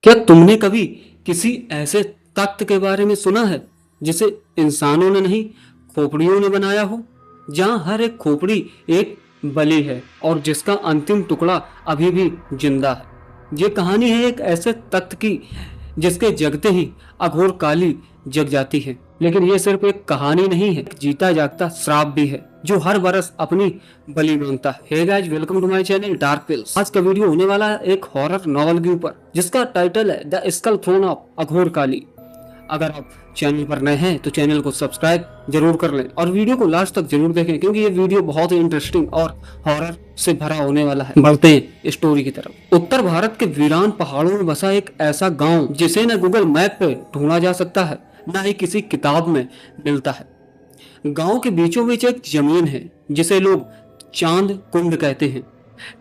क्या तुमने कभी किसी ऐसे तख्त के बारे में सुना है जिसे इंसानों ने नहीं, खोपड़ियों ने बनाया हो, जहां हर एक खोपड़ी एक बलि है और जिसका अंतिम टुकड़ा अभी भी जिंदा है। ये कहानी है एक ऐसे तख्त की जिसके जगते ही अघोर काली जग जाती है। लेकिन ये सिर्फ एक कहानी नहीं है, एक जीता जागता श्राप भी है जो हर बरस अपनी बलि मांगता है। Hey guys, welcome to my channel Dark Pills. आज का वीडियो होने वाला है एक हॉरर नॉवल के ऊपर जिसका टाइटल है the skull throne of Aghor काली। अगर आप चैनल पर नए हैं तो चैनल को सब्सक्राइब जरूर कर लें और वीडियो को लास्ट तक जरूर देखें क्योंकि ये वीडियो बहुत ही इंटरेस्टिंग और हॉरर से भरा होने वाला है। बढ़ते हैं स्टोरी की तरफ। उत्तर भारत के वीरान पहाड़ों में बसा एक ऐसा गांव जिसे न गूगल मैप पे ढूंढा जा सकता है, न ही किसी किताब में मिलता है। गांव के बीचों बीच एक जमीन है जिसे लोग चांद कुंड कहते हैं।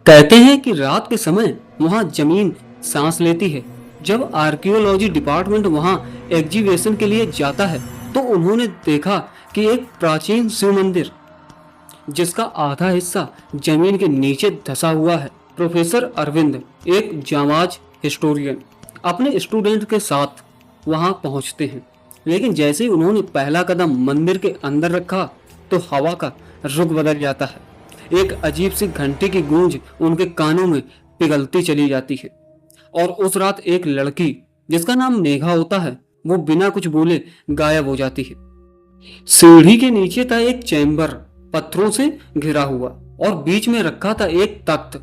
कहते हैं कि रात के समय वहां जमीन सांस लेती है। जब आर्कियोलॉजी डिपार्टमेंट वहां एग्जीबिशन के लिए जाता है तो उन्होंने देखा कि एक प्राचीन शिव मंदिर जिसका आधा हिस्सा जमीन के नीचे धंसा हुआ है। प्रोफेसर अरविंद, एक जांबाज हिस्टोरियन, अपने स्टूडेंट के साथ वहां पहुंचते हैं। लेकिन जैसे ही उन्होंने पहला कदम मंदिर के अंदर रखा तो हवा का रुख बदल जाता है। एक अजीब सी घंटी की गूंज उनके कानों में पिघलती चली जाती है और उस रात एक लड़की जिसका नाम मेघा होता है वो बिना कुछ बोले गायब हो जाती है। सीढ़ी के नीचे था एक चैम्बर, पत्थरों से घिरा हुआ, और बीच में रखा था एक तख्त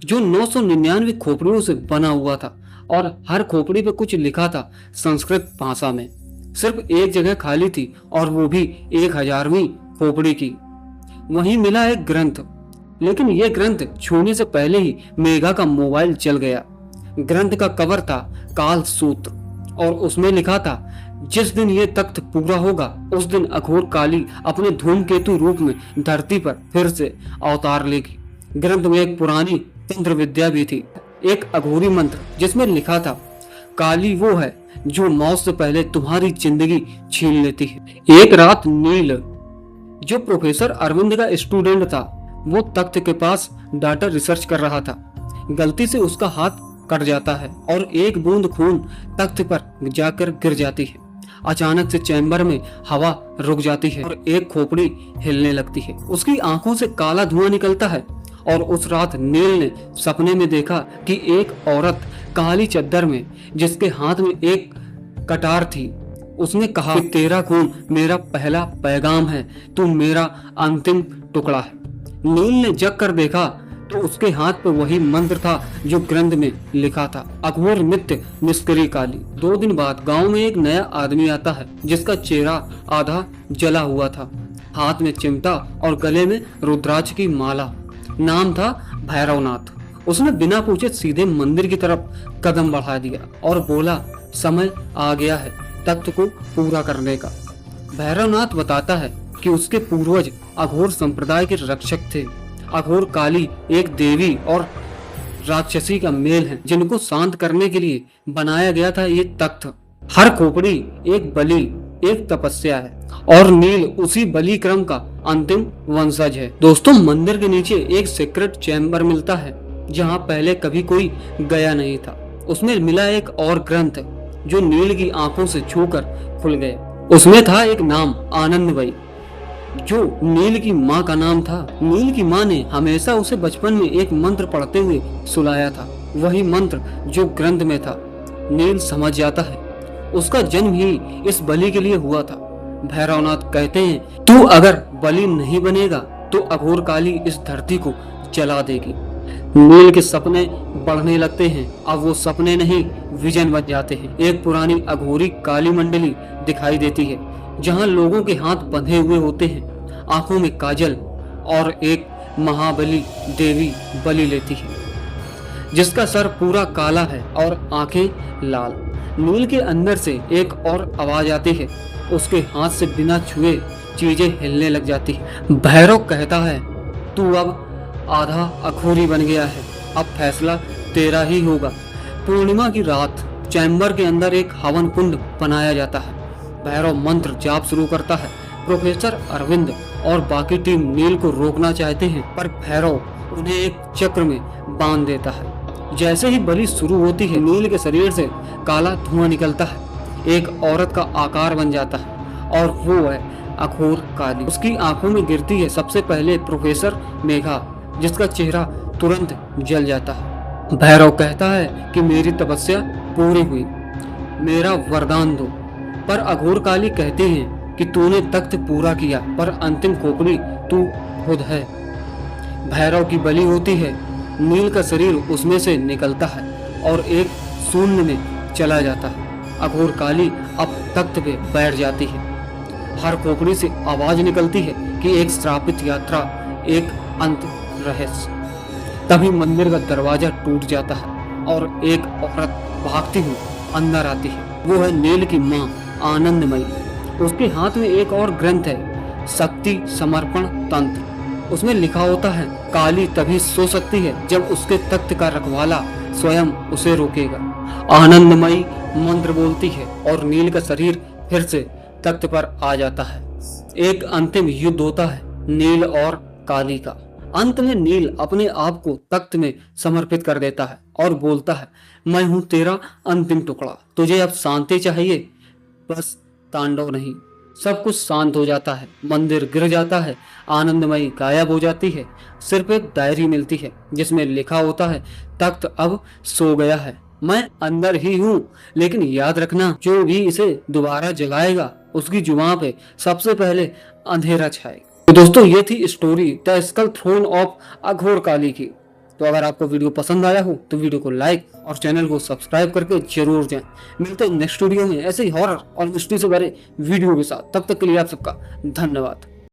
जो 999 खोपड़ियों से बना हुआ था और हर खोपड़ी पे कुछ लिखा था संस्कृत भाषा में। सिर्फ एक जगह खाली थी और वो भी 1000वीं खोपड़ी की। वहीं मिला एक ग्रंथ, लेकिन यह ग्रंथ छूने से पहले ही मेघा का मोबाइल चल गया। ग्रंथ का कवर था काल सूत्र और उसमें लिखा था, जिस दिन ये तख्त पूरा होगा उस दिन अघोर काली अपने धूमकेतु रूप में धरती पर फिर से अवतार लेगी। ग्रंथ में एक पुरानी तंत्र विद्या भी थी, एक अघोरी मंत्र जिसमें लिखा था, काली वो है जो मौत से पहले तुम्हारी जिंदगी छीन लेती है। एक रात नील, जो प्रोफेसर अरविंद का स्टूडेंट था, वो तख्त के पास डाटा रिसर्च कर रहा था। गलती से उसका हाथ कट जाता है और एक बूंद खून तख्त पर जाकर गिर जाती है। अचानक से चैम्बर में हवा रुक जाती है और एक खोपड़ी हिलने लगती है। उसकी आंखों से काला धुआं निकलता है और उस रात नील ने सपने में देखा कि एक औरत काली चद्दर में, जिसके हाथ में एक कटार थी, उसने कहा कि तेरा खून मेरा पहला पैगाम है, तू मेरा अंतिम टुकड़ा है। नील ने जग कर देखा तो उसके हाथ पर वही मंत्र था जो ग्रंथ में लिखा था, अघोर मित्य निष्क्रिय काली। 2 दिन बाद गांव में एक नया आदमी आता है जिसका चेहरा आधा जला हुआ था, हाथ में चिमटा और गले में रुद्राक्ष की माला। नाम था भैरवनाथ। उसने बिना पूछे सीधे मंदिर की तरफ कदम बढ़ा दिया और बोला, समय आ गया है तख्त को पूरा करने का। भैरवनाथ बताता है कि उसके पूर्वज अघोर संप्रदाय के रक्षक थे। अघोर काली एक देवी और राक्षसी का मेल है जिनको शांत करने के लिए बनाया गया था ये तख्त। हर खोपड़ी एक बलि, एक तपस्या है और नील उसी बलि क्रम का अंतिम वंशज है। दोस्तों, मंदिर के नीचे एक सीक्रेट चैम्बर मिलता है जहां पहले कभी कोई गया नहीं था। उसमें मिला एक और ग्रंथ जो नील की आंखों से छूकर खुल गया। उसमें था एक नाम, आनंदबाई, जो नील की माँ का नाम था। नील की माँ ने हमेशा उसे बचपन में एक मंत्र पढ़ते हुए सुलाया था, वही मंत्र जो ग्रंथ में था। नील समझ जाता है उसका जन्म ही इस बलि के लिए हुआ था। भैरवनाथ कहते हैं, तू अगर बलि नहीं बनेगा तो अघोर काली इस धरती को जला देगी। नील के सपने बढ़ने लगते हैं। अब वो सपने नहीं, विजन बन जाते हैं। एक पुरानी अघोरी काली मंडली दिखाई देती है जहां लोगों के हाथ बंधे हुए होते हैं, आंखों में काजल, और एक महाबली देवी बलि लेती है जिसका सर पूरा काला है और आंखें लाल। नील के अंदर से एक और आवाज आती है, उसके हाथ से बिना छुए चीजें हिलने लग जाती है। भैरव कहता है, तू अब आधा अघोरी बन गया है, अब फैसला तेरा ही होगा। पूर्णिमा की रात चैम्बर के अंदर एक हवन कुंड बनाया जाता है। भैरव मंत्र जाप शुरू करता है। प्रोफेसर अरविंद और बाकी टीम नील को रोकना चाहते हैं पर भैरव उन्हें एक चक्र में बांध देता है जैसे ही बलि शुरू होती है, नील के शरीर से काला धुआं निकलता है, एक औरत का आकार बन जाता है और वो है अघोर काली। उसकी आंखों में गिरती है सबसे पहले प्रोफेसर मेघा, जिसका चेहरा तुरंत जल जाता है। भैरव कहता है कि मेरी तपस्या पूरी हुई, मेरा वरदान दो। पर अघोर काली कहती है कि तूने तख्त पूरा किया, पर अंतिम खोपड़ी तू खुद है। भैरव की बलि होती है, नील का शरीर उसमें से निकलता है और एक शून्य में चला जाता है। अघोर काली अब तख्त पे बैठ जाती है। हर खोपड़ी से आवाज निकलती है कि एक श्रापित यात्रा, एक अंत रहस्य। तभी मंदिर का दरवाजा टूट जाता है और एक औरत भागती हुई अंदर आती है। वो है नील की माँ आनंदमयी। उसके हाथ में एक और ग्रंथ है, शक्ति समर्पण तंत्र। उसमें लिखा होता है, काली तभी सो सकती है जब उसके तख्त का रखवाला स्वयं उसे रोकेगा। आनंदमयी मंत्र बोलती है और नील का शरीर फिर से तख्त पर आ जाता है। एक अंतिम युद्ध होता है नील और काली का। अंत में नील अपने आप को तख्त में समर्पित कर देता है और बोलता है, मैं हूं तेरा अंतिम टुकड़ा, तुझे अब शांति चाहिए, बस तांडव नहीं। सब कुछ शांत हो जाता है, मंदिर गिर जाता है, आनंदमयी गायब हो जाती है। सिर्फ एक डायरी मिलती है जिसमें लिखा होता है, तख्त अब सो गया है, मैं अंदर ही हूँ, लेकिन याद रखना जो भी इसे दोबारा जगाएगा उसकी जुबान पे सबसे पहले अंधेरा छाएगा। तो दोस्तों, ये थी story the skull throne of Aghor Kali की। तो अगर आपको वीडियो पसंद आया हो तो वीडियो को लाइक और चैनल को सब्सक्राइब करके जरूर जाएं। मिलते हैं नेक्स्ट वीडियो में ऐसे ही हॉरर और मिस्ट्री से भरे वीडियो के साथ। तब तक के लिए आप सबका धन्यवाद।